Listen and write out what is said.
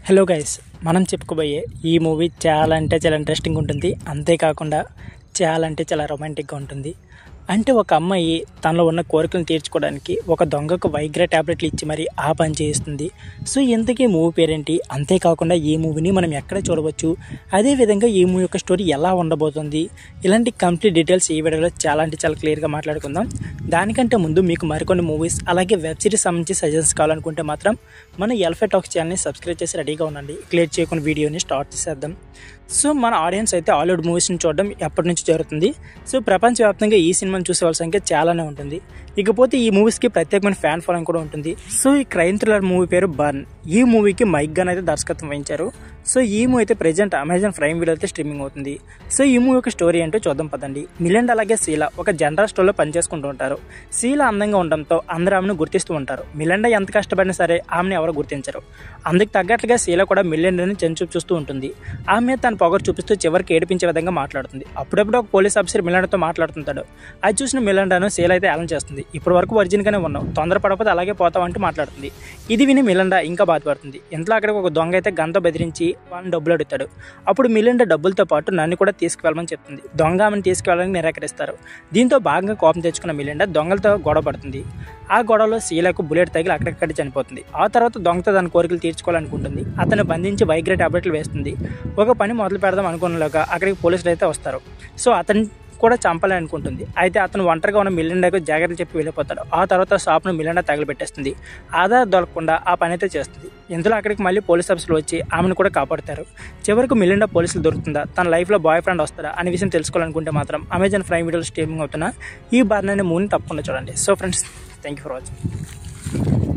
Hello guys, మనం చెప్పుకోబోయే ఈ మూవీ చాలా ఇంట్రెస్టింగ్ ఉంటుంది. అంతేకాకుండా చాలా రొమాంటిక్గా ఉంటుంది. అంటే ఒక అమ్మాయి తనలో ఉన్న కోరికలను తీర్చుకోవడానికి ఒక దొంగకు వైగ్రా ట్యాబ్లెట్లు ఇచ్చి మరి ఆ పని చేస్తుంది. సో ఇంతకీ మూవీ పేరేంటి, అంతేకాకుండా ఈ మూవీని మనం ఎక్కడ చూడవచ్చు, అదేవిధంగా ఈ మూవీ యొక్క స్టోరీ ఎలా ఉండబోతుంది, ఇలాంటి కంప్లీట్ డీటెయిల్స్ ఈ వీడియోలో చాలా క్లియర్గా మాట్లాడుకుందాం. దానికంటే ముందు మీకు మరికొన్ని మూవీస్ అలాగే వెబ్ సిరీస్ సంబంధించి సజెషన్స్ కావాలనుకుంటే మాత్రం మన ఎల్ఫే టాక్స్ ఛానల్ని సబ్స్క్రైబ్ చేసి రెడీగా ఉండండి. క్లియర్ చేయకుండా వీడియోని స్టార్ట్ చేసేద్దాం. సో మన ఆడియన్స్ అయితే హాలీవుడ్ మూవీస్ని చూడడం ఎప్పటి నుంచి జరుగుతుంది. సో ప్రపంచవ్యాప్తంగా ఈ సినిమాని చూసే వాళ్ళ సంఖ్య చాలానే ఉంటుంది. ఇకపోతే ఈ మూవీస్కి ప్రత్యేకమైన ఫ్యాన్ ఫాలోయింగ్ కూడా ఉంటుంది. సో ఈ క్రైమ్ థ్రిల్లర్ మూవీ పేరు బర్న్. ఈ మూవీకి మైక్ గన్ అయితే దర్శకత్వం వహించారు. సో ఈ మూవీ అయితే ప్రెజెంట్ అమెజాన్ ప్రైమ్ వీడియో అయితే స్ట్రీమింగ్ అవుతుంది. సో ఈ మూవీ యొక్క స్టోరీ ఏంటో చూద్దాం పదండి. మిలిండా అలాగే శీల ఒక జనరల్ స్టోర్లో పనిచేసుకుంటూ ఉంటారు. శీల అందంగా ఉండడంతో అందరూ ఆమెను గుర్తిస్తూ ఉంటారు. మిలిండా ఎంత కష్టపడినా సరే ఆమెను ఎవరు గుర్తించరు. అందుకు తగ్గట్లుగా శీల కూడా మిలిండాని చెంచు చూస్తూ ఉంటుంది. ఆమె తన పొగరు చూపిస్తూ చివరికి ఏడిపించే విధంగా మాట్లాడుతుంది. అప్పుడప్పుడు ఒక పోలీస్ ఆఫీసర్ మిలిండాతో మాట్లాడుతుంటాడు. అది చూసిన మిలిండాను శీల అయితే ఏలం చేస్తుంది. ఇప్పటి వరకు వర్జిన్గానే ఉన్నావు, తొందరపడకపోతే అలాగే పోతావు అంటూ మాట్లాడుతుంది. ఇది విని మిలిండా ఇంకా బాధపడుతుంది. ఇంట్లో అక్కడికి ఒక దొంగ అయితే గన్తో బెదిరించి వాళ్ళని డబ్బులు అడుగుతాడు. అప్పుడు మిలిండా డబ్బులతో పాటు నన్ను కూడా తీసుకువెళ్ళమని చెప్తుంది. దొంగ ఆమెను తీసుకువెళ్ళడానికి నిరాకరిస్తారు. దీంతో భాగంగా కోపం తెచ్చుకున్న మిలిండా దొంగలతో గొడవ పడుతుంది. ఆ గొడవలో శీలకు బుల్లెట్ తగిలి అక్కడికక్కడ చనిపోతుంది. ఆ తర్వాత దొంగతో తన కోరికలు తీర్చుకోవాలనుకుంటుంది. అతను బంధించి వైగ్రా టాబ్లెట్లు వేస్తుంది. ఒక పని మొదలు పెడదాం అనుకున్నలోగా అక్కడికి పోలీసులు అయితే వస్తారు. సో అతను కూడా చంపాలని అనుకుంటుంది. అయితే అతను ఒంటరిగా ఉన్న మిలిండాకు జాగ్రత్తలు చెప్పి వెళ్ళిపోతాడు. ఆ తర్వాత షాప్ను మిలిండా తగిలిపెట్టేస్తుంది. ఆధార్ దొరకకుండా ఆ పని అయితే చేస్తుంది. ఇందులో అక్కడికి మళ్ళీ పోలీస్ ఆఫీసులు వచ్చి ఆమెను కూడా కాపాడుతారు. చివరకు మిలిండా పోలీసులు దొరుకుతుందా, తన లైఫ్లో బాయ్ ఫ్రెండ్ వస్తారా అనే విషయం తెలుసుకోవాలనుకుంటే మాత్రం అమెజాన్ ప్రైమ్ వీడియోలో స్ట్రీమింగ్ అవుతున్న ఈ బర్న్ అనే మూవీని తప్పకుండా చూడండి. So friends, thank you for watching.